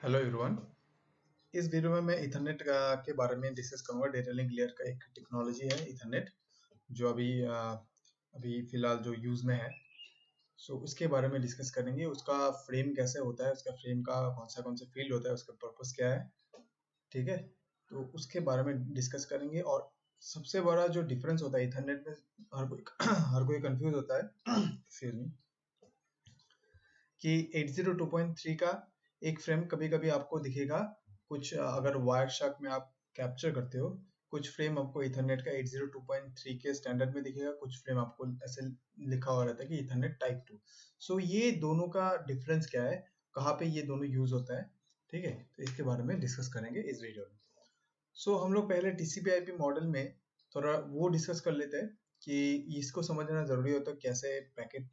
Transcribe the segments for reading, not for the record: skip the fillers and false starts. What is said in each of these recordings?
Hello everyone. इस video में मैं इथरनेट के बारे में डिस्कस करूंगा। डेटा लिंक लेयर का एक टेक्नोलॉजी है इथरनेट, जो अभी फिलहाल जो यूज में है। सो उसके बारे में डिस्कस करेंगे। उसका फ्रेम कैसे होता है, उसका फ्रेम का कौन सा फील्ड होता है, उसका पर्पस क्या है। ठीक है, तो उसके बारे में डिस्कस करेंगे। और सबसे बड़ा जो डिफरेंस होता है इथरनेट में, हर कोई हर कोई कंफ्यूज होता है एक्सक्यूज मी, कि 802.3 का एक फ्रेम कभी कभी आपको दिखेगा। कुछ अगर वायर शार्क में आप कैप्चर करते हो, कुछ फ्रेम आपको इथरनेट का 802.3 के स्टैंडर्ड में दिखेगा, कुछ फ्रेम आपको ऐसे लिखा हुआ रहता है कि इथरनेट टाइप 2। सो ये दोनों का डिफरेंस क्या है, कहाँ पे ये दोनों यूज होता है। ठीक है, तो इसके बारे में डिस्कस करेंगे इस वीडियो में। सो हम लोग पहले टीसीपी आईपी मॉडल में थोड़ा वो डिस्कस कर लेते हैं कि इसको समझना जरूरी होता है, कैसे पैकेट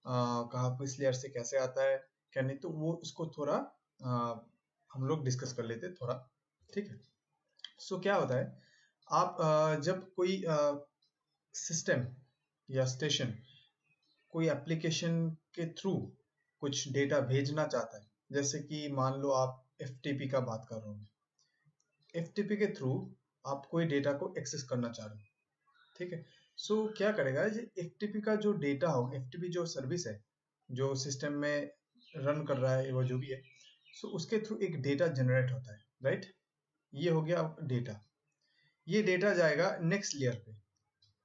कहाँ किस लेयर से कैसे आता है, क्या नहीं। तो वो उसको थोड़ा हम लोग डिस्कस कर लेते हैं थोड़ा। ठीक है, सो क्या होता है, आप जब कोई सिस्टम या स्टेशन कोई एप्लीकेशन के थ्रू कुछ डेटा भेजना चाहता है, जैसे कि मान लो आप एफटीपी का बात कर रहे हो, एफटीपी के थ्रू आप कोई डेटा को एक्सेस करना चाह रहे हो। ठीक है, सो क्या करेगा, एफटीपी का जो डेटा हो, एफटीपी जो सर्विस है जो सिस्टम में रन कर रहा है, वो जो भी है, सो उसके थ्रू एक डेटा जनरेट होता है। राइट, ये हो गया डेटा। ये डेटा जाएगा नेक्स्ट लेयर पे।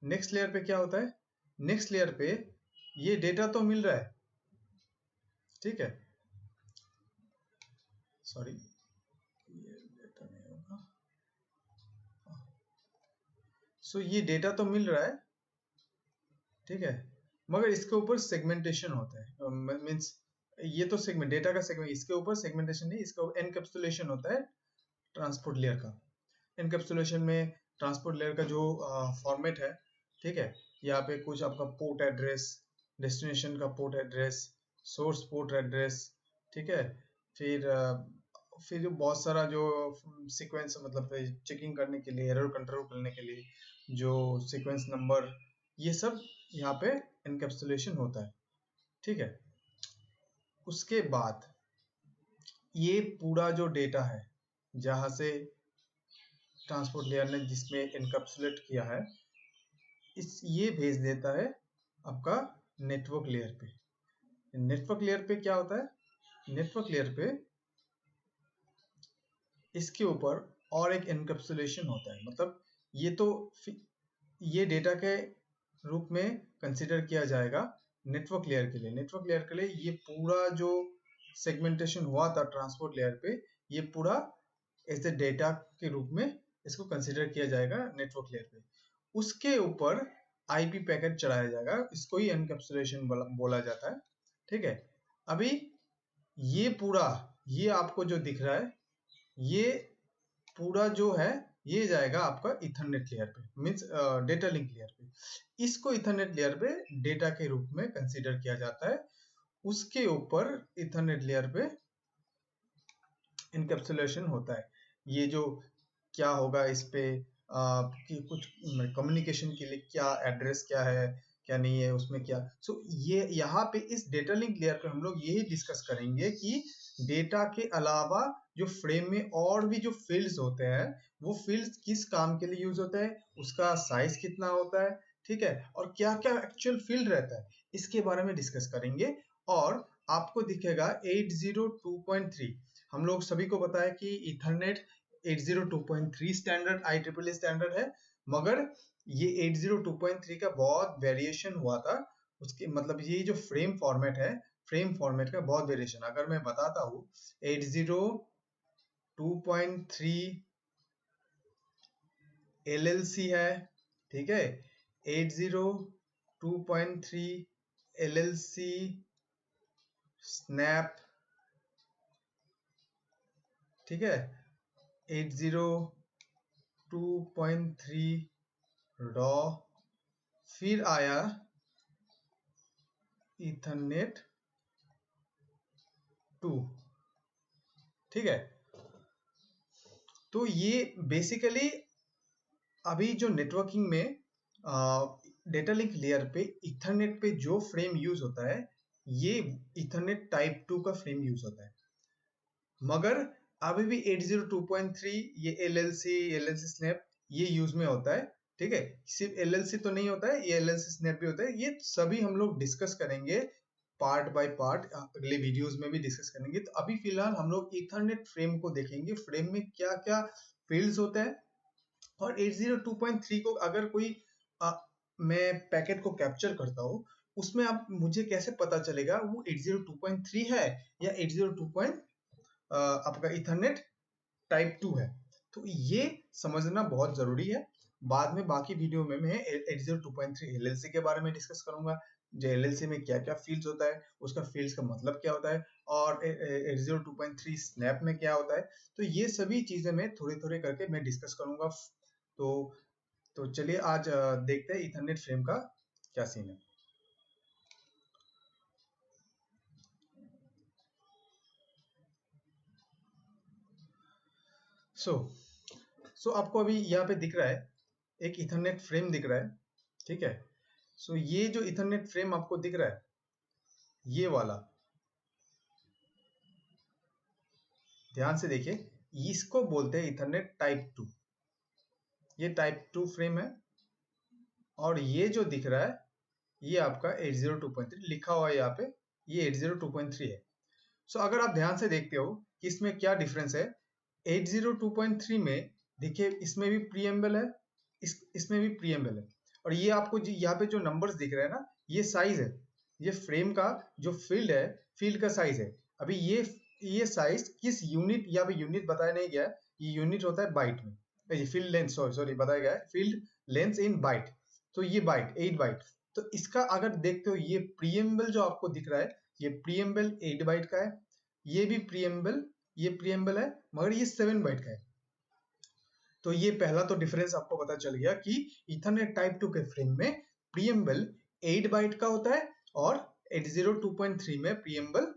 नेक्स्ट लेयर पे क्या होता है, नेक्स्ट लेयर पे ये डेटा तो मिल रहा है। ठीक है, सॉरी, ये डेटा नहीं होगा। सो ये डेटा तो मिल रहा है, ठीक है, मगर इसके ऊपर सेगमेंटेशन होता है। मीन्स ये तो सेगमेंट, डेटा का सेगमेंट, इसके ऊपर सेगमेंटेशन नहीं, इसका एनकैप्सुलेशन होता है ट्रांसपोर्ट लेयर का। एनकैप्सुलेशन में ट्रांसपोर्ट लेयर का जो फॉर्मेट है, ठीक है, यहाँ पे कुछ आपका पोर्ट एड्रेस, डेस्टिनेशन का port address, source port address, ठीक है, फिर फिर जो बहुत सारा जो सीक्वेंस, मतलब चेकिंग करने के लिए, एरर कंट्रोल करने के लिए जो सीक्वेंस नंबर, ये सब यहाँ पे एनकैप्सुलेशन होता है। ठीक है, उसके बाद ये पूरा जो डेटा है जहां से ट्रांसपोर्ट लेयर ने जिसमें एनकैप्सुलेट किया है, ये भेज देता है आपका नेटवर्क लेयर पे। नेटवर्क लेयर पे क्या होता है, नेटवर्क लेयर पे इसके ऊपर और एक एनकैप्सुलेशन होता है। मतलब ये तो ये डेटा के रूप में कंसिडर किया जाएगा नेटवर्क लेयर के लिए। नेटवर्क लेयर के लिए ये पूरा जो सेगमेंटेशन हुआ था ट्रांसपोर्ट लेयर पे, ये पूरा एज ए डेटा के रूप में इसको कंसिडर किया जाएगा नेटवर्क लेयर पे। उसके ऊपर आईपी पैकेट चढ़ाया जाएगा, इसको ही एनकैप्सुलेशन बोला जाता है। ठीक है, अभी ये पूरा, ये आपको जो दिख रहा है, ये पूरा जो है ये जाएगा आपका इथरनेट लेयर पे, मींस डेटा लिंक लेयर पे। इसको इथरनेट लेयर पे डेटा के रूप में कंसीडर किया जाता है। उसके ऊपर इथरनेट लेयर पे इनकैप्सुलेशन होता है। ये जो क्या होगा इस पे कि कुछ कम्युनिकेशन के लिए क्या एड्रेस क्या है, क्या नहीं है उसमें क्या। सो ये यहाँ पे इस डेटा लिंक लेयर पे हम लोग यही डिस्कस करेंगे कि डेटा के अलावा जो फ्रेम में और भी जो फील्ड्स होते हैं, वो फील्ड्स किस काम के लिए यूज होता है, उसका साइज कितना होता है, ठीक है, और क्या क्या एक्चुअल फील्ड रहता है, इसके बारे में डिस्कस करेंगे। और आपको दिखेगा 802.3, हम लोग सभी को पता है कि इथरनेट 802.3 स्टैंडर्ड IEEE स्टैंडर्ड है, मगर ये 802.3 का बहुत वेरिएशन हुआ था। उसके मतलब ये जो फ्रेम फॉर्मेट है, फ्रेम फॉर्मेट का बहुत वेरिएशन। अगर मैं बताता हूँ, 802.3 LLC है, ठीक है, 802.3 LLC स्नैप, ठीक है, 802.3 रॉ, फिर आया इथरनेट 2। ठीक है, तो ये बेसिकली अभी जो नेटवर्किंग में डेटा लिंक लेयर पे इथरनेट पे जो फ्रेम यूज होता है, ये इथरनेट टाइप 2 का फ्रेम यूज होता है। मगर अभी भी 802.3 ये एलएलसी स्नैप ये यूज में होता है। ठीक है, सिर्फ एलएलसी तो नहीं होता है, ये एलएलसी स्नैप भी होता है। ये सभी हम लोग डिस्कस करेंगे पार्ट बाय पार्ट, अगले वीडियोस में भी डिस्कस करेंगे। तो अभी फिलहाल हम लोग इथरनेट फ्रेम को देखेंगे, फ्रेम में क्या क्या फील्ड्स होते हैं। और 802.3 को अगर कोई आ, मैं पैकेट को कैप्चर करता हूँ, उसमें आप मुझे कैसे पता चलेगा वो 802.3 है या 802. आपका इथरनेट टाइप 2 है। तो ये समझना बहुत जरूरी है। बाद में बाकी वीडियो में मैं 802.3 एलएलसी के बारे में डिस्कस करूंगा, जो एलएलसी में क्या क्या फील्ड्स होता है, उसका फील्ड्स का मतलब क्या होता है, और 802.3 स्नैप में क्या होता है। तो ये सभी चीजें मैं थोड़े थोड़े करके मैं डिस्कस करूंगा। तो चलिए आज देखते हैं इथरनेट फ्रेम का क्या सीन है। सो आपको अभी यहाँ पे दिख रहा है एक इथरनेट फ्रेम दिख रहा है। ठीक है, सो ये जो इथरनेट फ्रेम आपको दिख रहा है, ये वाला ध्यान से देखिए, इसको बोलते हैं इथरनेट टाइप 2। ये टाइप 2 फ्रेम है, और ये जो दिख रहा है ये आपका 802.3 लिखा हुआ है यहाँ पे, ये 802.3 है। सो अगर आप ध्यान से देखते हो कि इसमें क्या डिफरेंस है, 802.3 में देखिए इसमें भी प्रीएम्बल है, इसमें भी प्रीएम्बल है, और ये आपको यहाँ पे जो नंबर्स दिख रहे हैं ना, ये साइज है, ये फ्रेम का जो फील्ड है, फील्ड का साइज है। अभी ये साइज किस यूनिट, यहाँ पे यूनिट बताया नहीं गया है, ये यूनिट होता है बाइट में। फील्ड लेंथ, सॉरी बताया गया है फील्ड लेंथ इन बाइट। तो ये बाइट 8 बाइट। तो इसका अगर देखते हो, ये प्रीएम्बल जो आपको दिख रहा है, ये प्रीएम्बल 8 बाइट का है, ये भी प्रीएम्बल है, मगर ये 7 बाइट का है। तो ये पहला तो डिफरेंस आपको पता चल गया कि इथरनेट टाइप 2 के फ्रेम में प्रीएम्बल 8 बाइट का होता है, और 802.3 में प्रीएम्बल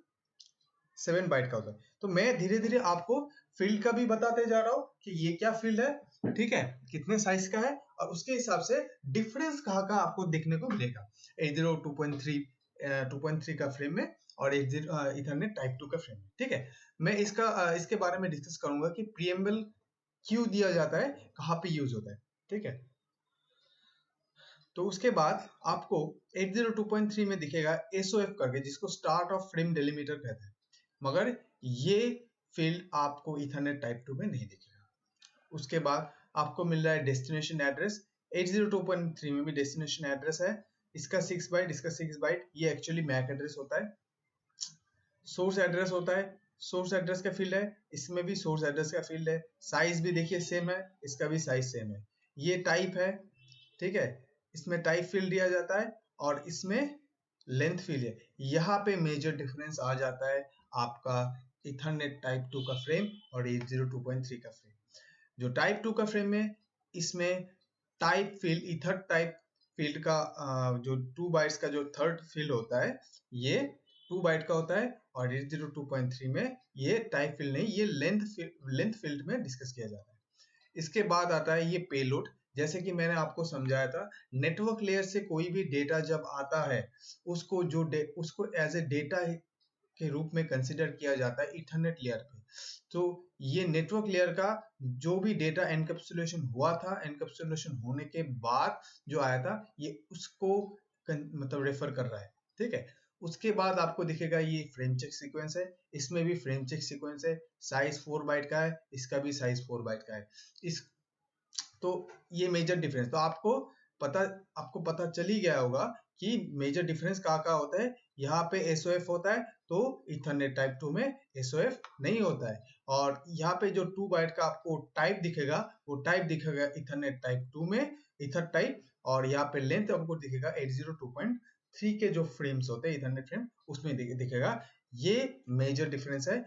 7 बाइट का होता है। तो मैं धीरे धीरे आपको फील्ड का भी बताते जा रहा हूँ कि ये क्या फील्ड है, ठीक है, कितने साइज का है, और उसके हिसाब से डिफरेंस कहाँ का आपको देखने को मिलेगा 802.3 का फ्रेम में और इथरनेट टाइप 2 का फ्रेम में। ठीक है, मैं इसके बारे में डिस्कस करूंगा कि प्रीएम्बल क्यों दिया जाता है, कहाँ पे यूज होता है। ठीक है, तो उसके बाद आपको 802.3 में दिखेगा SOF करके, जिसको स्टार्ट ऑफ फ्रेम डेलीमीटर कहते हैं, मगर ये फील्ड आपको इथरनेट टाइप 2 में नहीं दिखेगा। उसके बाद आपको मिल रहा है डेस्टिनेशन एड्रेस, 802.3 में भी डेस्टिनेशन एड्रेस है, इसका 6 बाइट, इसका 6 बाइट, ये एक्चुअली मैक एड्रेस होता है। सोर्स एड्रेस होता है, सोर्स एड्रेस का फील्ड है, इसमें भी सोर्स एड्रेस का फील्ड है। साइज भी देखिए सेम है, इसका भी साइज सेम है। ये टाइप है, ठीक है, इसमें टाइप फील्ड दिया जाता है, और इसमें लेंथ फील्ड है। यहाँ पे मेजर डिफरेंस आ जाता है आपका इथरनेट टाइप 2 का फ्रेम और 802.3 का फ्रेम। जो टाइप 2 का फ्रेम में, इसमें type field, ether type field का जो 2 बाइट्स का जो थर्ड फील्ड होता है, ये 2 बाइट का होता है, और 802.3 में ये टाइप फील्ड नहीं, ये लेंथ फील्ड में डिस्कस किया जाता है। इसके बाद आता है ये पेलोड। जैसे कि मैंने आपको समझाया था, नेटवर्क लेयर से कोई भी डेटा जब आता है, उसको एज ए डेटा के रूप में कंसिडर किया जाता है इथरनेट लेयर पे। तो ये नेटवर्क लेयर का जो भी डेटा एनकैप्सुलेशन हुआ था, एनकैप्सुलेशन होने के बाद जो आया था, ये उसको मतलब रेफर कर रहा है। ठीक है, उसके बाद आपको दिखेगा ये फ्रेम चेक सीक्वेंस है, इसमें भी फ्रेम चेक सीक्वेंस है, साइज 4 बाइट का है, इसका भी साइज 4 बाइट का है। इस तो ये मेजर डिफरेंस, तो आपको पता चल ही गया होगा कि मेजर डिफरेंस कहाँ होता है। यहाँ पे SOF होता है, तो इथरनेट टाइप 2 में SOF नहीं होता है। और यहाँ पे जो 2 बाइट का आपको टाइप दिखेगा, वो टाइप दिखेगा इथरनेट टाइप 2 में, इथर टाइप, और यहाँ पे लेंथ आपको दिखेगा 802.3 के जो फ्रेम्स होते हैं इथरनेट फ्रेम, उसमें दिखेगा। ये मेजर डिफरेंस है।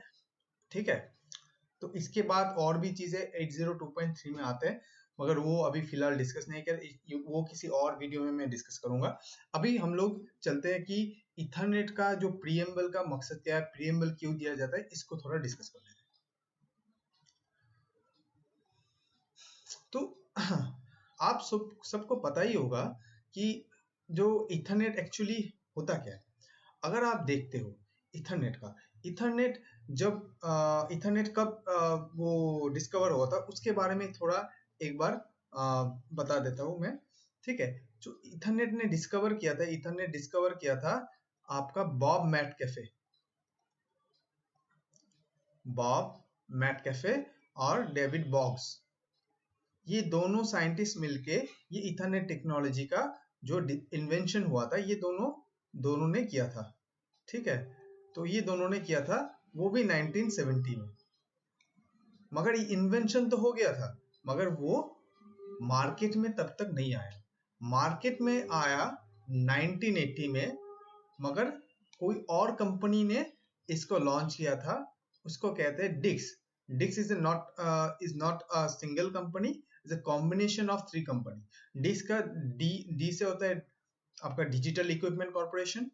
ठीक है, तो इसके बाद और भी चीजें 802.3 में आते हैं, मगर वो अभी फिलहाल डिस्कस नहीं कर, वो किसी और वीडियो में मैं डिस्कस करूंगा। अभी हम लोग चलते हैं कि इथरनेट का जो प्रीएम्बल का मकसद क्या है, प्रीएम्बल क्यों दिया जाता है, इसको थोड़ा डिस्कस कर लेते हैं। तो आप सबको पता ही होगा कि जो इथरनेट एक्चुअली होता क्या है। अगर आप देखते हो इथरनेट जब इथरनेट कब वो डिस्कवर हुआ था उसके बारे में थोड़ा एक बार बता देता हूँ मैं। ठीक है, जो इथरनेट डिस्कवर किया था आपका बॉब मैटकैफे और डेविड बॉक्स, ये दोनों साइंटिस्ट मिलके ये इथरनेट टेक्नोलॉजी का जो इन्वेंशन हुआ था ये दोनों ने किया था। ठीक है, तो ये दोनों ने किया था वो भी 1970 में। मगर ये इन्वेंशन तो हो गया था मगर वो मार्केट में तब तक नहीं आया। मार्केट में आया 1980 में, मगर कोई और कंपनी ने इसको लॉन्च किया था, उसको कहते हैं Dix. Dix is not a single company, is a combination of 3 company. Dix का डी से होता है आपका डिजिटल इक्विपमेंट कॉर्पोरेशन,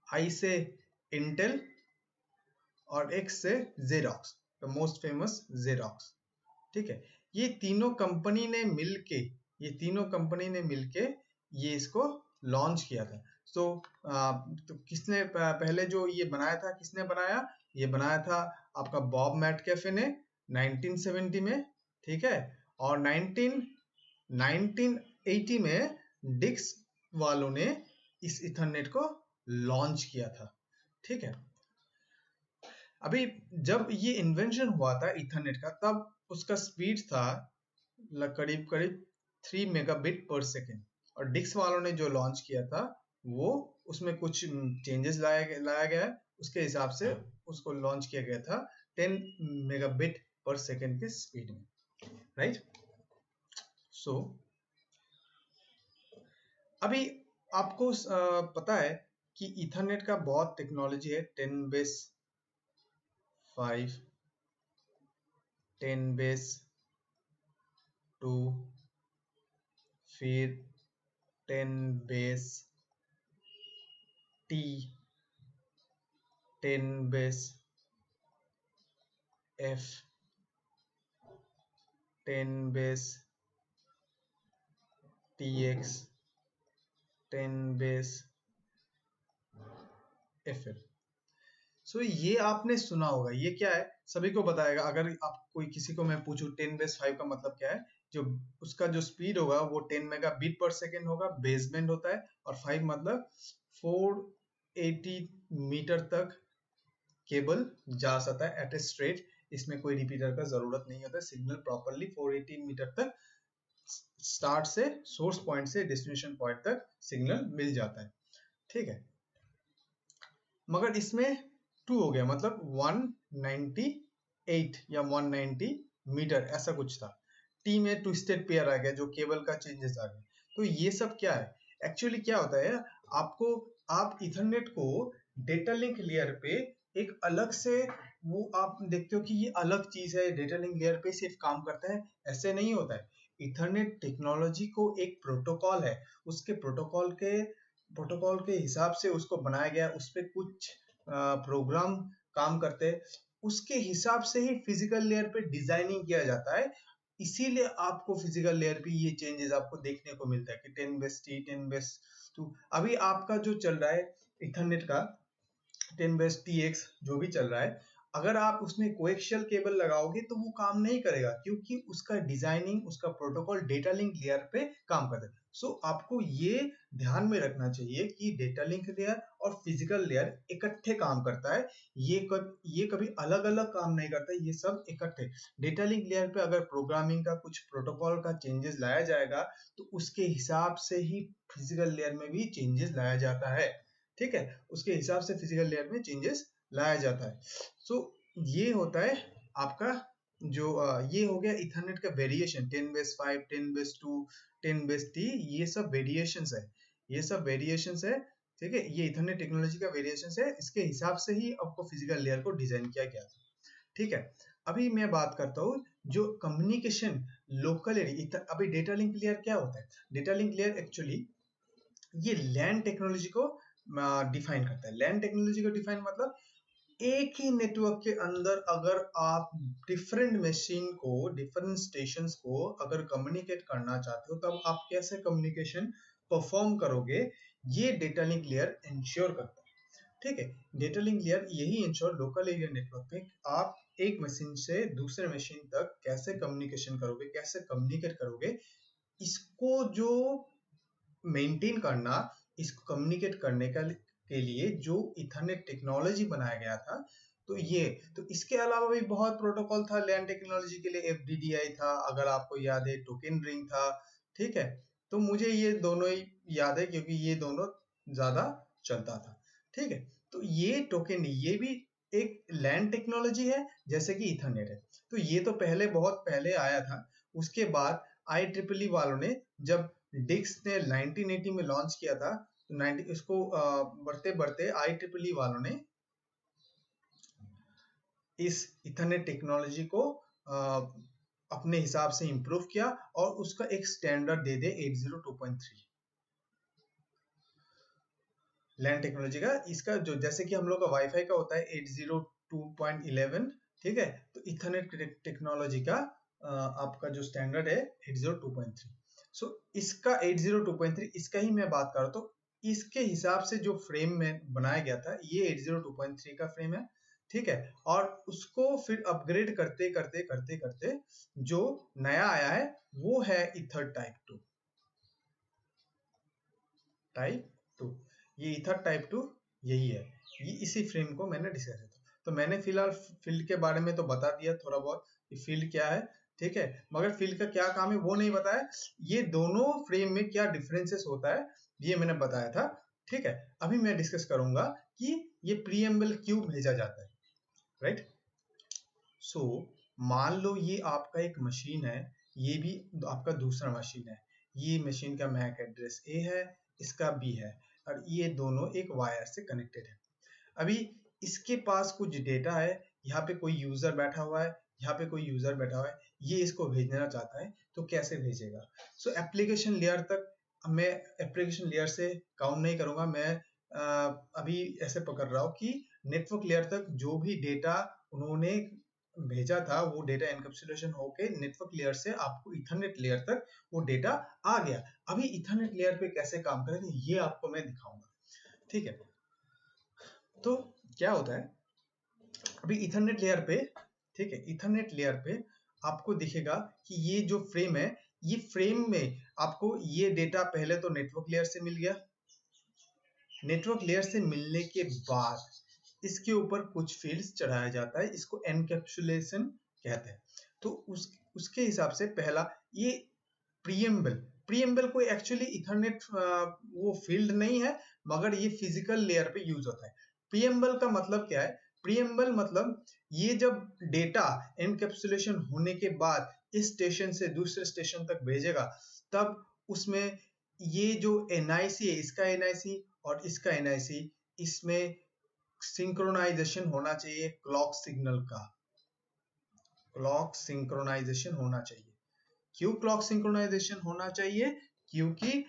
आई से इंटेल और एक्स से xerox, the most famous xerox. ठीक है, ये तीनों कंपनी ने मिलके ये इसको लॉन्च किया था। तो किसने पहले जो ये बनाया था, किसने बनाया? ये बनाया था आपका बॉब मैटकैफे ने 1970 में। ठीक है, और 1980 में डिक्स वालों ने इस इथरनेट को लॉन्च किया था। ठीक है, अभी जब ये इन्वेंशन हुआ था इथरनेट का तब उसका स्पीड था करीब करीब 3 मेगाबिट पर सेकेंड, और डिक्स वालों ने जो लॉन्च किया था वो उसमें कुछ चेंजेस लाया गया है, उसके हिसाब से उसको लॉन्च किया गया था 10 मेगाबिट पर सेकेंड के स्पीड में। राइट, सो अभी आपको पता है कि इथरनेट का बहुत टेक्नोलॉजी है, 10 बेस 5, 10 बेस 2, फिर 10 base T, 10 base F, 10 base TX, 10 base FL. So ये आपने सुना होगा, ये क्या है सभी को बताएगा। अगर आप कोई किसी को मैं पूछूं 10 बेस 5 का मतलब क्या है, जो उसका जो स्पीड होगा वो 10 मेगाबिट पर सेकेंड होगा, बेसबैंड होता है, और 5 मतलब 480 मीटर तक केबल जा सकता है एट ए स्ट्रेट। इसमें कोई रिपीटर का जरूरत नहीं होता, सिग्नल प्रॉपरली 480 मीटर तक स्टार्ट से सोर्स पॉइंट से डेस्टिनेशन पॉइंट तक सिग्नल मिल जाता है। ठीक है, मगर इसमें 2 हो गया, मतलब 198 या 190 मीटर ऐसा कुछ था। टी में ट्विस्टेड पेयर आ गया, जो केबल का चेंजेस आ गया। तो ये सब क्या है, एक्चुअली क्या होता है, आप इथरनेट को डेटा लिंक लेयर पे एक अलग से वो आप देखते हो कि ये अलग चीज है, डेटा लिंक लेयर पे सिर्फ काम करता है, ऐसे नहीं होता है। इथरनेट टेक्नोलॉजी को एक प्रोटोकॉल है, उसके प्रोटोकॉल के हिसाब से उसको बनाया गया, उस पर कुछ प्रोग्राम काम करते हैं, उसके हिसाब से ही फिजिकल लेयर पे डिजाइनिंग किया जाता है। इसीलिए आपको फिजिकल लेयर पे ये चेंजेस आपको देखने को मिलता है कि 10 बेस टी, 10 बेस 2। अभी आपका जो चल रहा है इथरनेट का 10 बेस टी एक्स जो भी चल रहा है, अगर आप उसमें कोएक्सियल केबल लगाओगे तो वो काम नहीं करेगा, क्योंकि उसका डिजाइनिंग, उसका प्रोटोकॉल डेटा लिंक लेयर पे काम करता है। सो आपको ये ध्यान में रखना चाहिए कि डेटा लिंक लेयर और फिजिकल लेयर इकट्ठे काम करता है, ये कभी अलग अलग काम नहीं करता, ये सब इकट्ठे। डेटा लिंक लेयर पे अगर प्रोग्रामिंग का कुछ प्रोटोकॉल का चेंजेस लाया जाएगा तो उसके हिसाब से ही फिजिकल लेयर में भी चेंजेस लाया जाता है। ठीक है, उसके हिसाब से फिजिकल लेयर में चेंजेस लाया जाता है। सो ये होता है आपका जो ये हो गया इथरनेट का variation, 10 base 5, 10 base 2, 10 base T, ये सब वेरिएशंस है, ये सब वेरिएशंस है। ठीक है, ये इथरनेट टेक्नोलॉजी का वेरिएशंस है, इसके हिसाब से ही आपको फिजिकल लेयर को डिजाइन किया गया था। ठीक है, अभी मैं बात करता हूँ जो कम्युनिकेशन लोकल एरिया। अभी डेटा लिंक लेयर क्या होता है, डेटा लिंक लेयर एक्चुअली ये लैन टेक्नोलॉजी को डिफाइन करता है। लैन टेक्नोलॉजी को डिफाइन मतलब एक ही नेटवर्क के अंदर अगर आप डिफरेंट मशीन को, डिफरेंट स्टेशंस को अगर कम्युनिकेट करना चाहते हो तब आप कैसे कम्युनिकेशन परफॉर्म करोगे, ये डेटा लिंक लेयर इंश्योर करता है। ठीक है। डेटा लिंक लेयर यही इंश्योर लोकल एरिया नेटवर्क पे आप एक मशीन से दूसरे मशीन तक कैसे कम्युनिकेशन करोगे, कैसे कम्युनिकेट करोगे, इसको जो मेंटेन करना, इसको कम्युनिकेट करने के लिए जो इथरनेट टेक्नोलॉजी बनाया गया था, तो इसके अलावा भी बहुत प्रोटोकॉल था। लैन टेक्नोलॉजी के लिए एफडीडीआई था, अगर आपको याद है, टोकन रिंग था, ठीक है। तो मुझे ये दोनों ही याद है क्योंकि ये दोनों ज्यादा चलता था, ठीक है। तो ये टोकन, ये भी एक लैन टेक्नोलॉजी है जैसे कि इथरनेट है। तो ये तो पहले, बहुत पहले आया था। उसके बाद IEEE वालों ने, जब डिक्स ने 1980 में लॉन्च किया था, तो 90 इसको बढ़ते बढ़ते IEEE वालों ने इस इथरनेट टेक्नोलॉजी को अपने हिसाब से इम्प्रूव किया और उसका एक स्टैंडर्ड दे दे 802.3 लैन टेक्नोलॉजी का। इसका जो, जैसे कि हम लोग का वाईफाई का होता है 802.11, ठीक है। तो इथरनेट टेक्नोलॉजी का आपका जो स्टैंडर्ड है 802.3। सो इसका 802.3, इसका ही मैं बात कर रहा हूँ। तो इसके हिसाब से जो फ्रेम में बनाया गया था, ये 802.3 का फ्रेम है, ठीक है। और उसको फिर अपग्रेड करते करते करते करते जो नया आया है वो है ईथर टाइप 2। ये ईथर टाइप 2 यही है। ये इसी फ्रेम को मैंने डिस्कस किया था। तो मैंने फिलहाल फील्ड के बारे में तो बता दिया थोड़ा बहुत, फील्ड क्या है, ठीक है। मगर फील्ड का क्या काम है वो नहीं बताया। ये दोनों फ्रेम में क्या डिफरेंसेस होता है ये मैंने बताया था, ठीक है। अभी मैं डिस्कस करूंगा कि ये प्रीएम्बल क्यों भेजा जाता है, राइट। सो मान लो ये आपका एक मशीन है, ये भी आपका दूसरा मशीन है। ये मशीन का मैक एड्रेस A है, इसका B है, और ये दोनों एक वायर से कनेक्टेड है। अभी इसके पास कुछ डेटा है, यहाँ पे कोई यूजर बैठा हुआ है, यहाँ पे कोई यूजर बैठा हुआ है, ये इसको भेजना चाहता है, तो कैसे भेजेगा। सो एप्लीकेशन लेयर तक, मैं एप्लीकेशन लेयर से काउंट नहीं करूंगा, मैं अभी ऐसे पकड़ रहा हूँ कि नेटवर्क लेयर तक जो भी डेटा उन्होंने भेजा था, वो डेटा एनकैप्सुलेशन होके नेटवर्क लेयर से आपको इथरनेट लेयर तक वो डेटा आ गया। अभी इथरनेट लेयर पे कैसे काम करेंगे ये आपको मैं दिखाऊंगा, ठीक है। तो क्या होता है, अभी इथरनेट लेयर पे, ठीक है, इथरनेट लेयर पे आपको दिखेगा कि ये जो फ्रेम है, ये फ्रेम में आपको ये डेटा पहले तो नेटवर्क लेयर से मिल गया। नेटवर्क लेयर से मिलने के बाद इसके ऊपर कुछ फील्ड्स चढ़ाया जाता है, इसको एनकैप्सुलेशन कहते हैं। तो उसके हिसाब से पहला ये प्रीएम्बल, प्रीएम्बल कोई एक्चुअली इथरनेट वो फील्ड नहीं है, मगर ये फिजिकल लेयर पे यूज होता है। प्रीएम्बल का मतलब क्या है, प्रीएम्बल मतलब ये जब डेटा एनकैप्सुलेशन होने के बाद इस स्टेशन से दूसरे स्टेशन तक भेजेगा, तब उसमें ये जो NIC है, इसका NIC और इसका NIC, इसमें सिंक्रोनाइजेशन होना चाहिए, क्लॉक सिग्नल का क्लॉक सिंक्रोनाइजेशन होना चाहिए। क्यों क्लॉक सिंक्रोनाइजेशन होना चाहिए, क्योंकि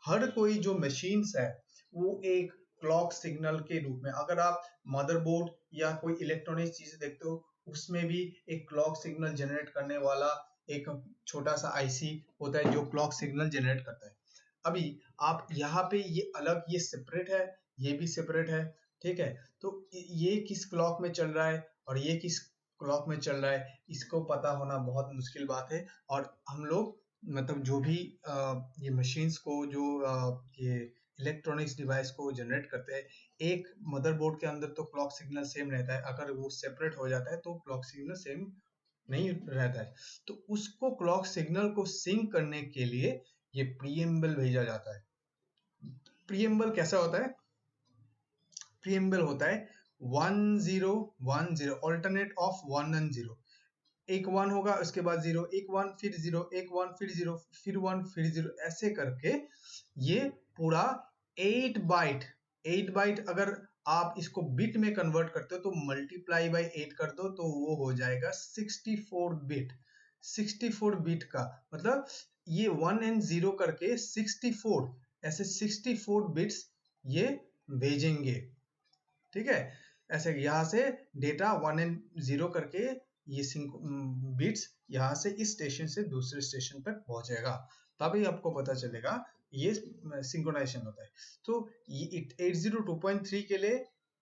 हर कोई जो मशीन्स है वो एक क्लॉक सिग्नल के रूप में, अगर आप मदरबोर्ड या कोई इलेक्ट्रॉनिक चीज देखते हो, उसमें भी एक क्लॉक सिग्नल जनरेट करने वाला एक छोटा सा IC होता है जो क्लॉक सिग्नल जनरेट करता है। अभी आप यहाँ पे ये अलग, ये सेपरेट है, ये भी सेपरेट है, ठीक है। तो ये किस क्लॉक में चल रहा है और ये किस क्लॉक में चल रहा है, इसको पता होना बहुत मुश्किल बात है। और हम लोग मतलब जो भी ये मशीन्स को, जो ये इलेक्ट्रॉनिक्स डिवाइस को जनरेट करते हैं, एक मदरबोर्ड के अंदर तो क्लॉक सिग्नल सेम रहता है, अगर वो सेपरेट हो जाता है तो क्लॉक सिग्नल सेम नहीं रहता है। तो उसको क्लॉक सिग्नल को सिंक करने के लिए ये प्रीएम्बल भेजा जाता है। प्रीएम्बल कैसा होता है, प्रीएम्बल होता है 1010 ऑल्टरनेट ऑफ 1 एंड 0। एक 1 होगा, उसके बाद 0, एक 1 फिर 0, एक 1 फिर 0, फिर 1 फिर 0, ऐसे करके ये पूरा 8 बाइट अगर आप इसको बिट में कन्वर्ट करते हो तो मल्टीप्लाई बाय 8 कर दो तो वो हो जाएगा 64 बिट। 64 बिट का मतलब ये 1 एंड 0 करके 64, ऐसे 64 बिट्स ये भेजेंगे, ठीक है। ऐसे यहाँ से डेटा 1 एंड 0 करके ये बिट्स यहाँ से इस स्टेशन से दूसरे स्टेशन तक पहुंचेगा, तभी आपको पता चलेगा ये सिंक्रोनाइजेशन होता है। तो ये 802.3 के लिए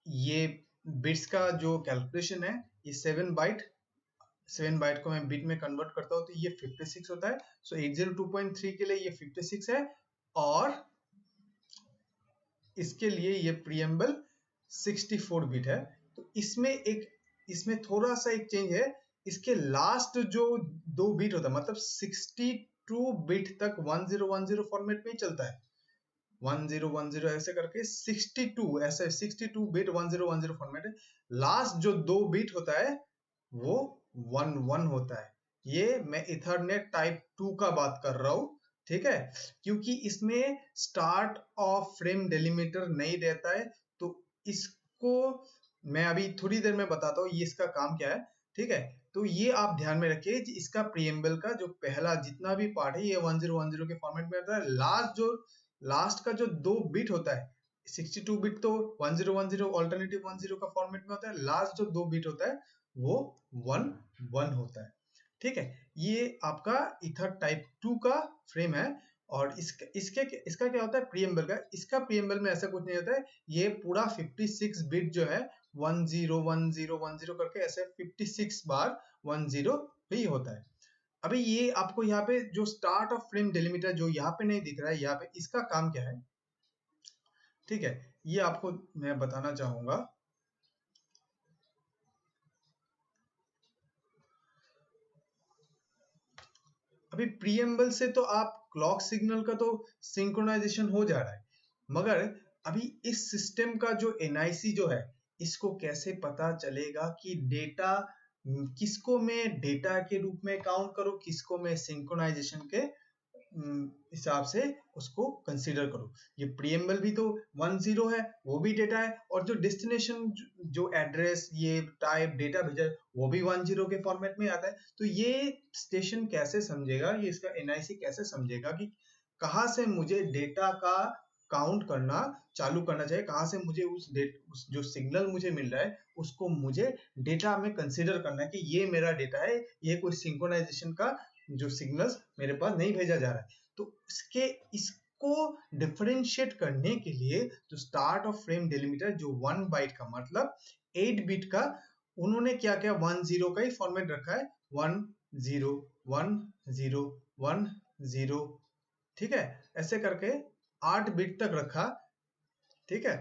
ये बिट्स का जो कैलकुलेशन है, ये 7 बाइट को मैं बिट में कन्वर्ट करता हूँ तो ये 56 होता है। सो 802.3 के लिए ये 56 है, और इसके लिए ये प्रीएम्बल 64 बिट है। तो इसमें थोड़ा सा एक चेंज है, इसके लास्ट जो 2 बिट होता है, मतलब 62 बिट तक 1010 फॉर्मेट में ही चलता है। 1010 ऐसे करके 62 ऐसे 62 बिट 1010 फॉर्मेट है। लास्ट जो 2 बिट होता है वो 11 होता है। ये मैं इथरनेट टाइप 2 का बात कर रहा हूँ, ठीक है, क्योंकि इसमें स्टार्ट ऑफ फ्रेम डेलीमीटर नहीं रहता है। तो इसको मैं अभी थोड़ी देर में बताता हूँ ये इसका काम क्या है, ठीक है। तो ये आप ध्यान में रखिए, इसका प्रीएम्बल का जो पहला जितना भी पार्ट है ये 1010 के फॉर्मेट में आता है। लास्ट का जो 2 बिट होता है, 62 बिट तो 1010 ऑल्टरनेटिव 10 का फॉर्मेट में होता है, लास्ट जो 2 बिट होता है वो 11 होता है, ठीक है। ये आपका ईथर टाइप 2 का फ्रेम है। और इसका क्या होता है प्रीएम्बल का, इसका प्रीएम्बल में ऐसा कुछ नहीं होता है, ये पूरा 56 बिट जो है 101010 करके ऐसे 56 बार 10 ही होता है। अभी ये आपको यहाँ पे जो स्टार्ट ऑफ फ्रेम डेलीमीटर जो यहाँ पे नहीं दिख रहा है, यहाँ पे इसका काम क्या है, ठीक है, ये आपको मैं बताना चाहूंगा। अभी प्रीएम्बल से तो आप क्लॉक सिग्नल का तो सिंक्रोनाइजेशन हो जा रहा है, मगर अभी इस सिस्टम का जो एनआईसी जो है, इसको कैसे पता चलेगा कि डेटा किसको मैं डेटा के रूप में काउंट करूं, किसको मैं सिंक्रोनाइजेशन के हिसाब से उसको कंसीडर करो। ये प्रीएम्बल भी तो 10 है, वो भी डेटा है, और जो डेस्टिनेशन जो एड्रेस ये टाइप डेटा भेजा है वो भी 10 के फॉर्मेट में आता है। तो ये स्टेशन कैसे समझेगा, ये इसका एनआईसी कैसे समझेगा कि कहाँ से मुझे डेटा का काउंट करना चालू करना चाहिए, कहाँ से मुझे उस जो सिग्नल मुझे मिल रहा है उसको मुझे डेटा में कंसीडर करना है कि ये मेरा डेटा है, ये कोई सिंक्रोनाइजेशन का जो सिग्नल्स मेरे पास नहीं भेजा जा रहा है। तो इसको डिफरेंशिएट करने के लिए जो स्टार्ट ऑफ फ्रेम डेलीमीटर जो 1 बाइट का मतलब 8 बिट का, उन्होंने क्या क्या 10 का ही फॉर्मेट रखा है, 10 10 10, ठीक है, ऐसे करके 8 बिट तक रखा, ठीक है।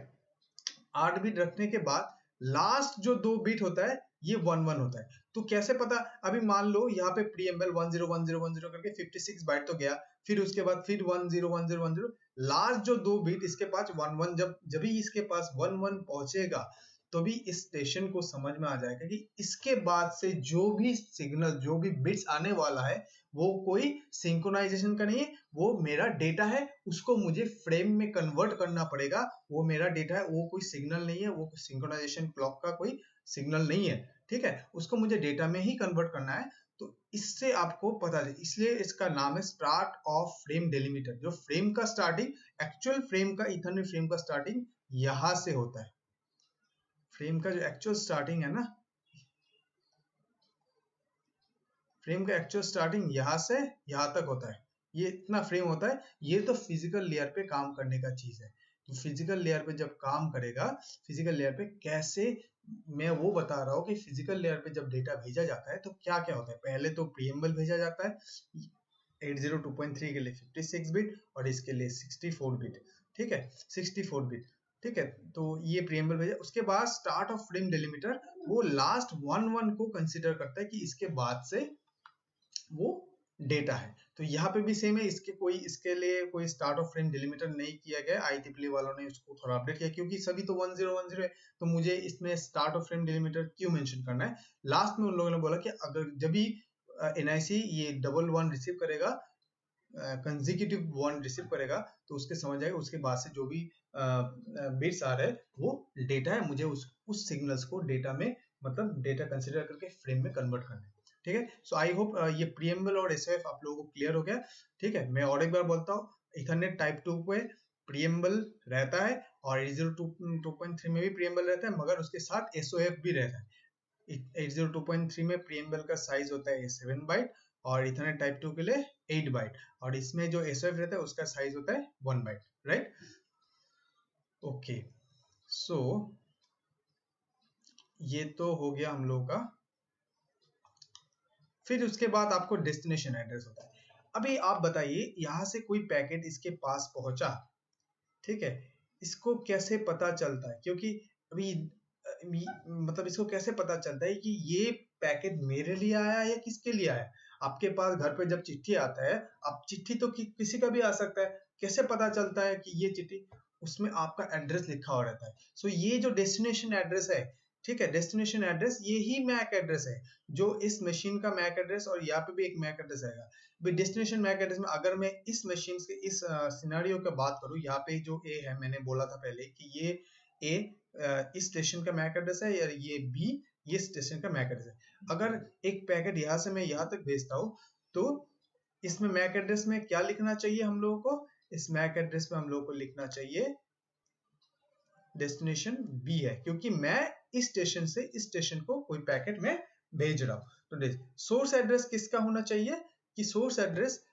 8 बिट रखने के बाद लास्ट जो 2 बिट होता है ये 11 होता है। तो कैसे पता, अभी मान लो यहाँ पे प्रीएम्बल 10 10 10 करके 56 बाइट तो गया, फिर उसके बाद फिर 10 10 10, लास्ट जो 2 बिट इसके पास 11, जब भी इसके पास 11 पहुंचेगा तो भी इस स्टेशन को समझ में आ जाएगा कि इसके बाद से जो भी सिग्नल जो भी बिट्स आने वाला है वो कोई सिंक्रोनाइजेशन का नहीं है, वो मेरा डेटा है, उसको मुझे फ्रेम में कन्वर्ट करना पड़ेगा। वो मेरा डेटा है, वो कोई सिग्नल नहीं है, वो सिंक्रोनाइजेशन क्लॉक का कोई सिग्नल नहीं है, ठीक है, उसको मुझे डेटा में ही कन्वर्ट करना है। तो इससे आपको पता है, इसलिए इसका नाम है स्टार्ट ऑफ फ्रेम डेलीमीटर। जो फ्रेम का स्टार्टिंग, एक्चुअल फ्रेम का इथरनेट फ्रेम का स्टार्टिंग यहां से होता है। फ्रेम का जो एक्चुअल स्टार्टिंग है ना, फ्रेम का एक्चुअल स्टार्टिंग यहाँ से यहाँ तक होता है, ये इतना फ्रेम होता है। ये तो फिजिकल लेयर पे काम करने का चीज है। तो फिजिकल लेयर पे जब काम करेगा, फिजिकल लेयर पे कैसे, मैं वो बता रहा हूँ कि फिजिकल लेयर पे जब डेटा भेजा जाता है तो क्या क्या होता है। पहले तो प्रीएम्बल भेजा जाता है 802.3 के लिए 56 बिट और इसके लिए 64 बिट, ठीक है, 64 बिट, ठीक है। तो ये प्रीएम्बल भेजा, उसके बाद स्टार्ट ऑफ फ्रेम डेलीमीटर वो लास्ट 11 को कंसिडर करता है कि इसके बाद से वो डेटा है। तो यहाँ पे भी सेम है, इसके लिए कोई स्टार्ट ऑफ फ्रेम डिलीमीटर नहीं किया गया, IEEE वालों ने उसको थोड़ा अपडेट किया क्योंकि सभी तो 1010 है, तो मुझे इसमें स्टार्ट ऑफ फ्रेम डिलीमीटर क्यों मेंशन करना है। लास्ट में उन लोगों ने बोला कि अगर जब भी एनआईसी ये 11 रिसीव करेगा, कंसेक्यूटिव 1 रिसीव करेगा, तो उसके समझ आएगा उसके बाद से जो भी बिट्स आ रहे हैं वो डेटा है, मुझे उस सिग्नल्स को डेटा में मतलब डेटा कंसिडर करके फ्रेम में कन्वर्ट करना है, ठीक है। सो आई होप ये प्रीएम्बल और एसओएफ आप लोगों को क्लियर हो गया, ठीक है। मैं और एक बार बोलता हूँ, इथरनेट टाइप 2 पे प्रीएम्बल रहता है और 802.3 में भी प्रीएम्बल रहता है, मगर उसके साथ एसओएफ भी रहता है। 802.3 में प्रीएम्बल का साइज होता है 7 बाइट और इथरनेट टाइप 2 के लिए 8 बाइट, और इसमें जो एसओएफ रहता है उसका साइज होता है 1 बाइट, राइट। ओके, सो ये तो हो गया हम लोगों का। फिर उसके बाद आपको डेस्टिनेशन एड्रेस होता है। अभी आप बताइए, यहाँ से कोई पैकेट इसके पास पहुंचा, ठीक है, इसको कैसे पता चलता है? क्योंकि अभी मतलब इसको कैसे पता चलता है कि ये पैकेट मेरे लिए आया है या किसके लिए आया है? आपके पास घर पे जब चिट्ठी आता है, आप चिट्ठी तो किसी का भी आ सकता है, कैसे पता चलता है कि ये चिट्ठी? उसमें आपका एड्रेस लिखा हुआ रहता है। सो ये जो डेस्टिनेशन एड्रेस है, ठीक है, डेस्टिनेशन एड्रेस यही मैक एड्रेस है, जो इस मशीन का मैक एड्रेस, और यहाँ पे भी एक मैक एड्रेस आएगा। डेस्टिनेशन मैक एड्रेस में अगर मैं इस मशीन के इस सिनेरियो की बात करूं, यहाँ पे जो ए है, मैंने बोला था पहले कि ये ए इस स्टेशन का मैक एड्रेस है, या ये बी ये स्टेशन का मैक एड्रेस है। अगर एक पैकेट यहाँ से मैं यहाँ तक भेजता हूँ, तो इसमें मैक एड्रेस में क्या लिखना चाहिए हम लोगों को? इस मैक एड्रेस में हम लोगों को लिखना चाहिए डेस्टिनेशन बी है, क्योंकि मैं इस स्टेशन से इस स्टेशन को कोई पैकेट में भेज रहा हूं। तो सोर्स एड्रेस किसका होना चाहिए? कि सोर्स एड्रेस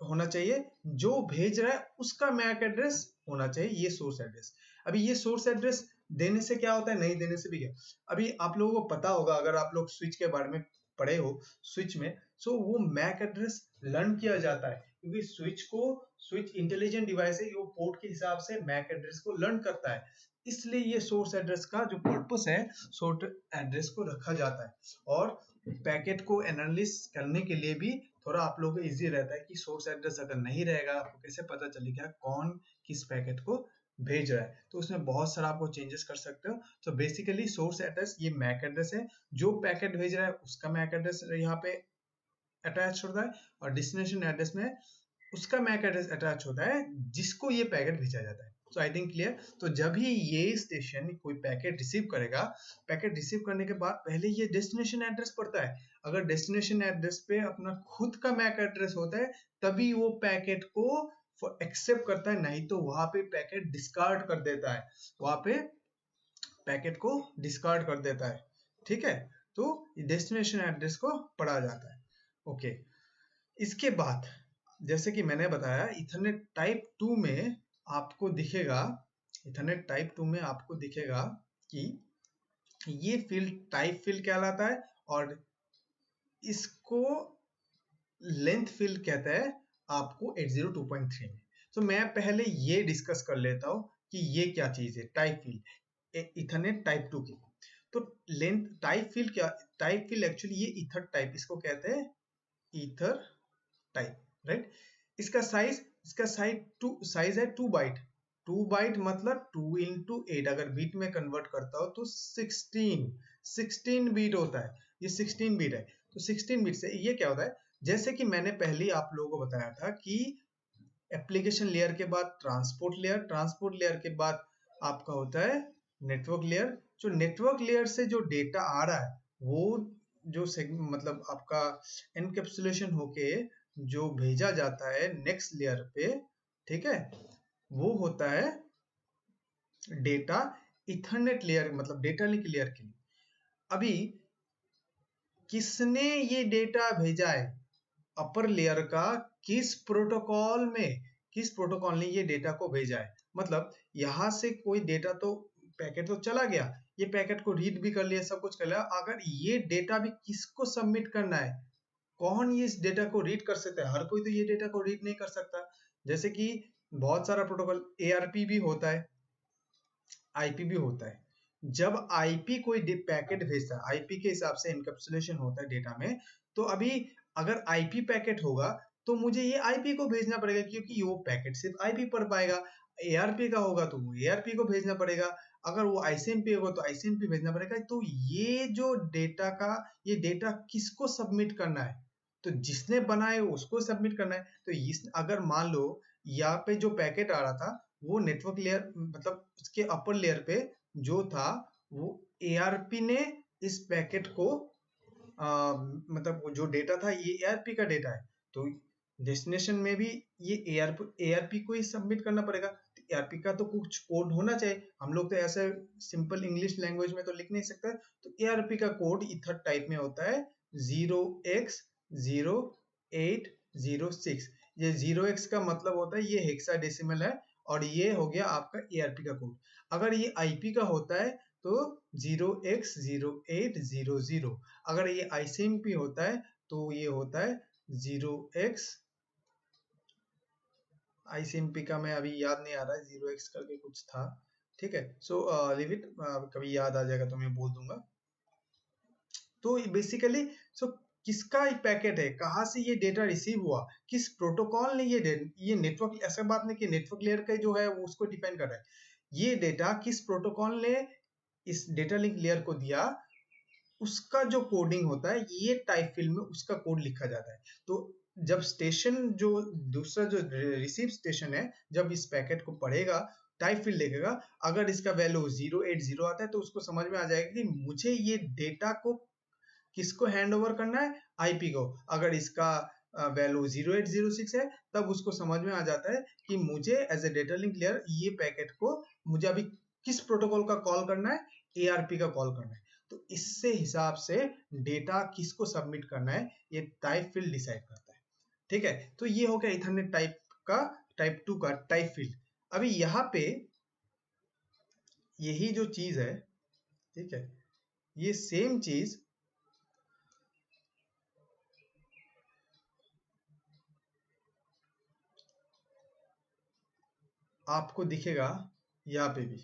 होना चाहिए जो भेज रहा है उसका मैक एड्रेस होना चाहिए, ये सोर्स एड्रेस। अभी ये सोर्स एड्रेस देने से क्या होता है, नहीं देने से भी क्या? अभी आप लोगों को पता होगा, अगर आप लोग स्विच के बारे में पढ़े हो, स्विच में, सो वो मैक एड्रेस लर्न किया जाता है, क्योंकि स्विच इंटेलिजेंट डिवाइस है, वो पोर्ट के हिसाब से मैक एड्रेस को लर्न करता है। इसलिए ये सोर्स एड्रेस का जो पर्पस है, सोर्स एड्रेस को रखा जाता है। और पैकेट को एनालिस करने के लिए भी थोड़ा आप लोगों को इजी रहता है कि सोर्स एड्रेस अगर नहीं रहेगा, आपको कैसे पता चलेगा कौन किस पैकेट को भेज रहा है? तो उसमें बहुत सारा आपको चेंजेस कर सकते हो। तो बेसिकली सोर्स एड्रेस ये मैक एड्रेस है, जो पैकेट भेज रहा है उसका मैक एड्रेस यहाँ पे अटैच होता है, और डेस्टिनेशन एड्रेस में उसका मैक एड्रेस अटैच होता है जिसको ये पैकेट भेजा जाता है। सो आई थिंक क्लियर। तो जब ही ये स्टेशन कोई पैकेट रिसीव करेगा, पैकेट रिसीव करने के बाद पहले ये डेस्टिनेशन एड्रेस पड़ता है। अगर डेस्टिनेशन एड्रेस पे अपना खुद का मैक एड्रेस होता है, तभी वो पैकेट को एक्सेप्ट करता है, नहीं तो वहां पे पैकेट डिस्कार्ड कर देता है, वहां पे पैकेट को डिस्कार्ड कर देता है, ठीक है। तो डेस्टिनेशन एड्रेस को पढ़ा जाता है। ओके, इसके बाद जैसे कि मैंने बताया, इथरनेट टाइप 2 में आपको दिखेगा, इथरनेट टाइप 2 में आपको दिखेगा कि ये फील्ड टाइप फील्ड कहलाता है, और इसको लेंथ फील्ड कहते हैं आपको 802.3 में। तो मैं पहले ये डिस्कस कर लेता हूँ कि ये क्या चीज है टाइप फील्ड इथरनेट टाइप 2 की। तो लेंथ टाइप फील्ड क्या? टाइप फील्ड एक्चुअली ये ईथर टाइप, इसको कहते हैं ईथर टाइप, राइट। इसका साइज है 2 बाइट। 2 बाइट मतलब 2 into 8, अगर बीट में कन्वर्ट करता हो तो 16 बीट होता है। ये 16 बीट है। तो 16 बीट से ये क्या होता है, जैसे कि मैंने पहले आप लोगों को बताया था कि एप्लीकेशन लेयर के बाद ट्रांसपोर्ट लेयर के बाद आपका होता है नेटवर्क लेयर। जो नेटवर्क लेयर से जो डेटा आ रहा है, वो जो मतलब आपका एनकैप्सुलेशन होके जो भेजा जाता है नेक्स्ट लेयर पे, ठीक है, वो होता है डेटा इथरनेट लेयर, मतलब डेटा लिंक लेयर के लिए। अभी किसने ये डेटा भेजा है अपर लेयर का, किस प्रोटोकॉल ने ये डेटा को भेजा है? मतलब यहाँ से कोई डेटा तो पैकेट तो चला गया, ये पैकेट को रीड भी कर लिया, सब कुछ कर लिया, अगर ये डेटा भी किसको सबमिट करना है, कौन ये इस डेटा को रीड कर सकता है? हर कोई तो ये डेटा को रीड नहीं कर सकता। जैसे कि बहुत सारा प्रोटोकॉल, एआरपी भी होता है, आईपी भी होता है। जब आईपी कोई पैकेट भेजता है, आईपी के हिसाब से एनकैप्सुलेशन होता है डेटा में, तो अभी अगर आईपी पैकेट होगा तो मुझे ये आईपी को भेजना पड़ेगा, क्योंकि वो पैकेट सिर्फ आईपी पढ़ पाएगा। एआरपी का होगा तो वो एआरपी को भेजना पड़ेगा, अगर वो आईसीएमपी होगा तो आईसीएमपी भेजना पड़ेगा। तो ये जो डेटा का, ये डेटा किसको सबमिट करना है? तो जिसने बनाए उसको सबमिट करना है। तो अगर मान लो यहाँ पे जो पैकेट आ रहा था, वो नेटवर्क लेयर मतलब उसके अपर लेयर पे जो था, वो एआरपी ने इस पैकेट को मतलब जो डेटा था ये एआरपी का डेटा है, तो डेस्टिनेशन में भी ये एआरपी को ही सबमिट करना पड़ेगा। एआरपी का तो कुछ कोड होना चाहिए, हम लोग तो ऐसे सिंपल इंग्लिश लैंग्वेज में तो लिख नहीं सकते। तो एआरपी का कोड ईथर टाइप में होता है 0x0806। ये 0x का मतलब होता है ये हेक्साडेसिमल है, और ये हो गया आपका एआरपी का कोड। अगर ये आईपी का होता है तो 0x0800। अगर ये ICMP होता है तो ये होता है 0x, ICMP का मैं अभी याद नहीं आ रहा है, 0x करके कुछ था, ठीक है। सो लीव इट, कभी याद आ जाएगा तो मैं बोल दूंगा। तो बेसिकली किसका पैकेट है, कहाँ से ये डेटा रिसीव हुआ, किस प्रोटोकॉल ने ये नेटवर्क, ऐसा बात नहीं कि नेटवर्क लेयर का जो है वो उसको डिफाइन कर रहा है, ये डेटा किस प्रोटोकॉल ने इस डेटा लिंक लेयर को दिया, उसका जो कोडिंग होता है ये टाइप फील्ड में उसका कोड लिखा जाता है। तो जब स्टेशन जो दूसरा जो रिसीव स्टेशन है, जब इस पैकेट को पढ़ेगा, टाइप फील्ड देखेगा, अगर इसका वैल्यू 080 आता है तो उसको समझ में आ जाएगा कि मुझे ये डेटा को किसको हैंड ओवर करना है, आईपी को। अगर इसका वैल्यू 0806 है तब उसको समझ में आ जाता है कि मुझे as a data link layer ये पैकेट को मुझे अभी किस प्रोटोकॉल का कॉल करना है, एआरपी का कॉल करना है। तो इससे हिसाब से डेटा किसको सबमिट करना है ये टाइप फील्ड डिसाइड करता है, ठीक है। तो ये हो गया इथरनेट टाइप 2 का टाइप फील्ड। अभी यहाँ पे यही जो चीज है, ठीक है, ये सेम चीज आपको दिखेगा यहाँ पे भी,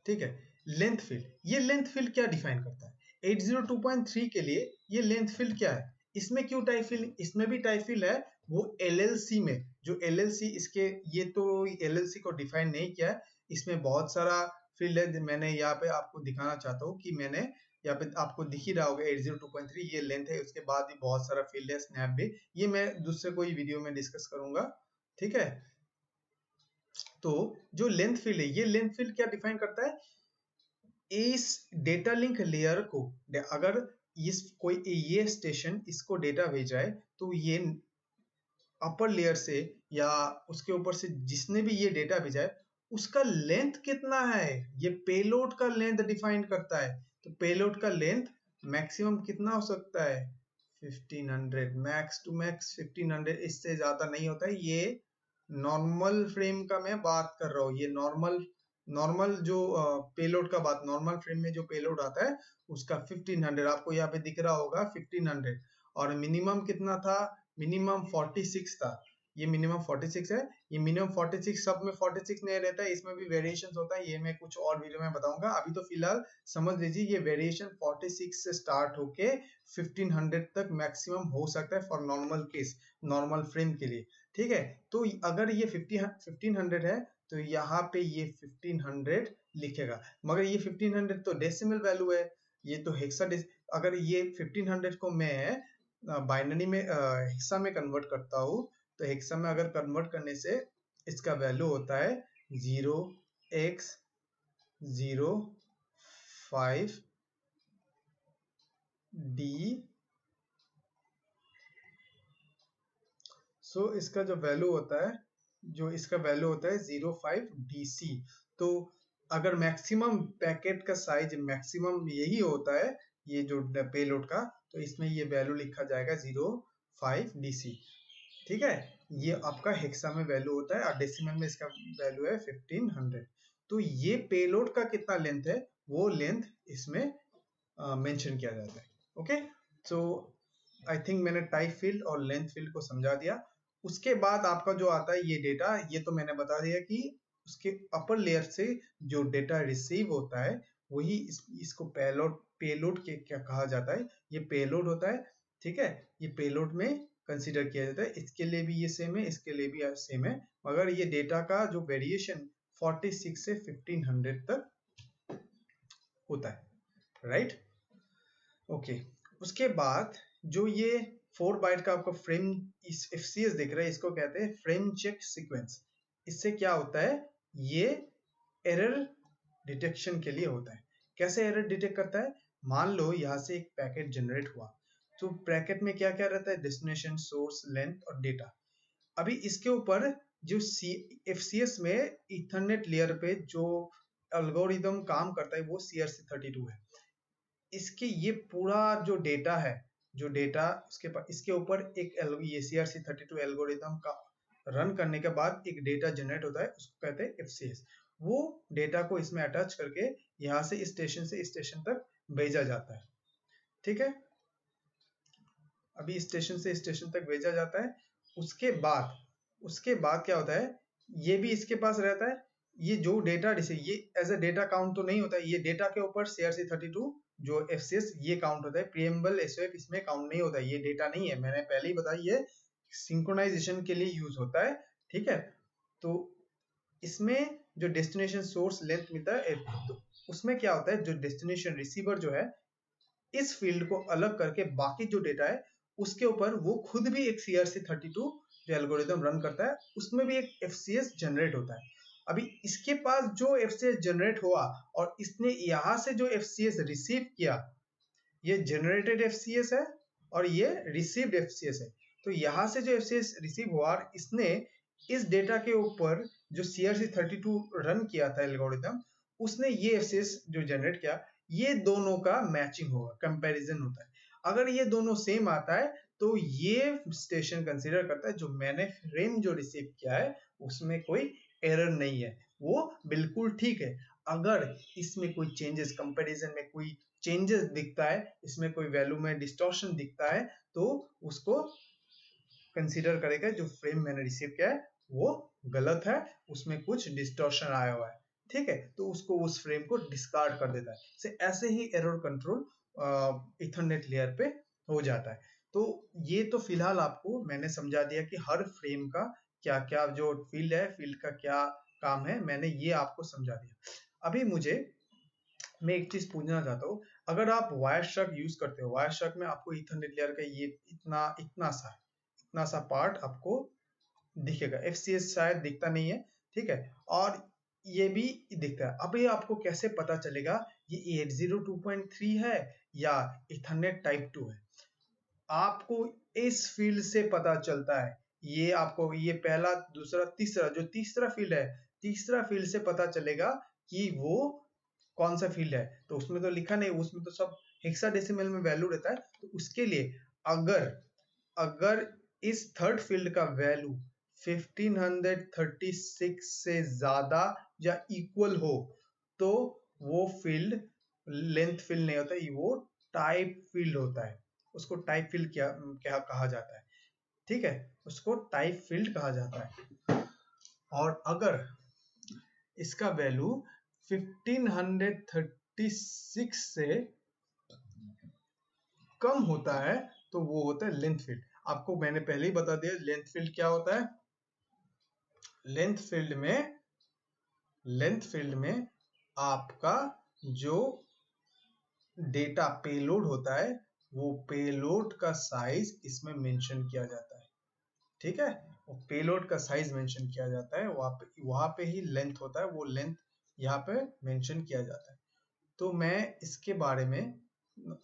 ठीक है। लेंथ फील्ड, ये लेंथ फील्ड क्या डिफाइन करता है 802.3 के लिए, ये लेंथ फील्ड क्या है, इसमें क्यों टाइप फील्ड, इसमें भी टाइप फील्ड है, वो एलएलसी में, जो एलएलसी इसके, ये तो एलएलसी को डिफाइन नहीं किया है, इसमें बहुत सारा फील्ड है। मैंने यहाँ पे आपको दिखाना चाहता हूँ कि मैंने यहाँ पे आपको दिख ही रहा होगा 802.3 ये लेंथ है, उसके बाद भी बहुत सारा फील्ड है, स्नैप भी, ये मैं दूसरे कोई वीडियो में डिस्कस करूंगा, ठीक है। तो जो लेंथ फील्ड है, ये लेंथ फील्ड क्या डिफाइन करता है, इस डेटा लिंक लेयर को अगर इस कोई ये स्टेशन इसको डेटा भेज रहा है तो ये अपर लेयर से या उसके ऊपर से जिसने भी ये डेटा भेजा है उसका लेंथ कितना है, ये पेलोड का लेंथ डिफाइन करता है। तो पेलोड का लेंथ मैक्सिमम कितना हो सकता है 1500, मैक्स टू मैक्स 1500, इससे ज्यादा नहीं होता है। ये नॉर्मल फ्रेम का मैं बात कर रहा हूँ, ये नॉर्मल नॉर्मल जो पेलोड का बात, नॉर्मल फ्रेम में जो पेलोड आता है उसका 1500 आपको यहाँ पे दिख रहा होगा 1500। और मिनिमम कितना था, मिनिमम 46 था, ये मिनिमम 46 है। ये मिनिमम 46 सब में 46 नहीं रहता है, इसमें भी वेरिएशन होता है, ये मैं कुछ और वीडियो में बताऊंगा। अभी तो फिलहाल समझ लीजिए ये वेरिएशन 46 से स्टार्ट होके 1500 तक मैक्सिमम हो सकता है for normal case, normal frame के लिए, ठीक है। तो अगर ये 1500 है तो यहाँ पे ये 1500 लिखेगा, मगर ये 1500 तो डेसिमल वैल्यू है, ये तो हेक्सा, अगर ये 1500 को मैं बाइनरी में हेक्सा में कन्वर्ट करता हूँ, तो हेक्सा में अगर कन्वर्ट करने से इसका वैल्यू होता है 0x05D। सो इसका जो वैल्यू होता है, जो इसका वैल्यू होता है 05DC। तो अगर मैक्सिमम पैकेट का साइज मैक्सिमम यही होता है, ये जो पेलोड का, तो इसमें ये वैल्यू लिखा जाएगा 05DC, ठीक है। ये आपका हेक्सा में वैल्यू होता है और डेसिमल में इसका वैल्यू है 1500। तो ये पेलोड का कितना लेंथ है वो लेंथ इसमें मेंशन किया जाता है, ओके। सो आई थिंक मैंने टाइप फील्ड और लेंथ फील्ड को समझा दिया। उसके बाद आपका जो आता है ये डेटा, ये तो मैंने बता दिया कि उसके अपर लेयर से जो डेटा रिसीव होता है वही इसको पेलोड के क्या कहा जाता है, ये पेलोड होता है, ठीक है। ये पेलोड में कंसीडर किया जाता है, इसके लिए भी ये सेम है, इसके लिए भी सेम है, मगर ये डेटा का जो वेरिएशन 46 से 1500 तक होता है, राइट, ओके। उसके बाद जो ये 4 बाइट का आपको फ्रेम इस एफसीएस दिख रहा है, इसको कहते हैं फ्रेम चेक सीक्वेंस। इससे क्या होता है, ये एरर डिटेक्शन के लिए होता है। कैसे एरर डिटेक्ट करता है, मान लो यहाँ से एक पैकेट जनरेट हुआ, तो पैकेट में क्या क्या रहता है, डेस्टिनेशन, सोर्स, लेंथ और डेटा। अभी इसके ऊपर जो एफसीएस में इथरनेट लेयर पे जो एल्गोरिदम काम करता है वो CRC32 है। इसके ये पूरा जो डेटा है, जो डेटा उसके पास, इसके ऊपर एक ये CRC32 एल्गोरिदम का रन करने के बाद एक डेटा जनरेट होता है, उसको कहते हैं FCS। वो डेटा को इसमें अटैच करके यहाँ से स्टेशन तक भेजा जाता है। ठीक है, अभी स्टेशन से स्टेशन तक भेजा जाता है। उसके बाद क्या होता है, ये भी इसके पास रहता है। ये जो डेटा ये एज अ डेटा काउंट तो नहीं होता है, ये डेटा के ऊपर CRC32 जो FCS ये काउंट होता है। प्रीएम्बल SOF इसमें काउंट नहीं होता है, ये डेटा नहीं है, मैंने पहले ही बताया, ये सिंक्रोनाइजेशन के लिए यूज होता है। ठीक है, तो इसमें जो डेस्टिनेशन सोर्स लेंथ मिलता है, तो उसमें क्या होता है, जो डेस्टिनेशन रिसीवर जो है, इस फील्ड को अलग करके बाकी जो डेटा है उसके ऊपर वो खुद भी एक CRC32 जो एल्गोरिदम रन करता है, उसमें भी एक FCS जनरेट होता है। अभी इसके पास जो FCS जनरेट हुआ और इसने यहाँ से जो FCS रिसीव किया, ये जनरेटेड FCS है और ये रिसीव्ड FCS है। तो यहाँ से जो FCS रिसीव हुआ और इसने इस डेटा के ऊपर जो CRC32 रन किया था एल्गोरिदम, उसने ये FCS जो जनरेट किया, ये दोनों का मैचिंग होगा, कंपैरिजन होता है। अगर ये दोनों सेम आता है तो ये स्टेशन कंसीडर करता है जो मैंने फ्रेम जो रिसीव किया है उसमें कोई एरर नहीं है, वो बिल्कुल ठीक है। अगर इसमें कोई चेंजेस, कंपैरिजन में कोई चेंजेस दिखता है, इसमें कोई वैल्यू में डिस्टॉर्शन दिखता है, तो उसको कंसीडर करेगा जो फ्रेम मैंने रिसीव किया है वो गलत है, उसमें कुछ डिस्टॉर्शन आया हुआ है। ठीक है, तो उसको उस फ्रेम को डिस्कार्ड कर देता है। ऐसे ही एरर कंट्रोल इथरनेट लेयर पे हो जाता है। तो ये तो फिलहाल आपको मैंने समझा दिया कि हर फ्रेम का क्या क्या जो फील्ड है, फील्ड का क्या काम है, मैंने ये आपको समझा दिया। अभी मैं एक चीज पूछना चाहता हूँ, अगर आप वायरस्ट्रक यूज करते हो, वायरस्ट्रक में आपको इथरनेट लेयर का ये इतना सा पार्ट आपको दिखेगा, FCS शायद दिखता नहीं है। ठीक है, और ये भी दिखता है। अब ये आपको कैसे पता चलेगा ये 802.3 है या इथरनेट टाइप 2 है? आपको इस फील्ड से पता चलता है। ये आपको ये पहला, दूसरा, तीसरा, जो तीसरा फील्ड है, तीसरा फील्ड से पता चलेगा कि वो कौन सा फील्ड है। तो उसमें तो लिखा नहीं, उसमें तो सब हेक्साडेसिमल में वैल्यू रहता है। तो उसके लिए अगर अगर इस थर्ड फील्ड का वैल्यू 1536 से ज्यादा या इक्वल हो तो वो फील्ड लेंथ फील्ड नहीं होता, वो टाइप फील्ड होता है। उसको टाइप फील्ड क्या क्या कहा जाता है? ठीक है, उसको टाइप फील्ड कहा जाता है। और अगर इसका वैल्यू 1536 से कम होता है तो वो होता है लेंथ फील्ड। आपको मैंने पहले ही बता दिया लेंथ फील्ड क्या होता है। लेंथ फील्ड में आपका जो डेटा पेलोड होता है, वो पेलोड का साइज इसमें मेंशन किया जाता है। ठीक है, वो पेलोड का साइज मेंशन किया जाता है, वहां पे ही लेंथ होता है, वो लेंथ यहाँ पे मेंशन किया जाता है। तो मैं इसके बारे में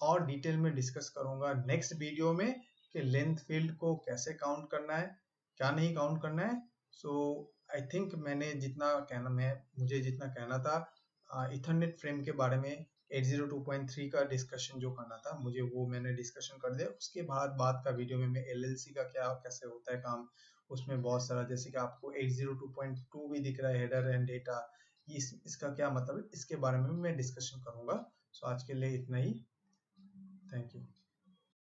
और डिटेल में डिस्कस करूंगा नेक्स्ट वीडियो में कि लेंथ फील्ड को कैसे काउंट करना है, क्या नहीं काउंट करना है। सो आई थिंक मुझे जितना कहना था इथरनेट फ्रेम के बारे में 802.3 का डिस्कशन जो करना था मुझे, वो मैंने डिस्कशन कर दिया। उसके बाद का वीडियो में मैं LLC का क्या कैसे होता है काम, उसमें बहुत सारा, जैसे कि आपको 802.2 भी दिख रहा है, हेडर एंड डेटा, इसका क्या मतलब है, इसके बारे में मैं डिस्कशन करूंगा। सो आज के लिए इतना ही। Thank you.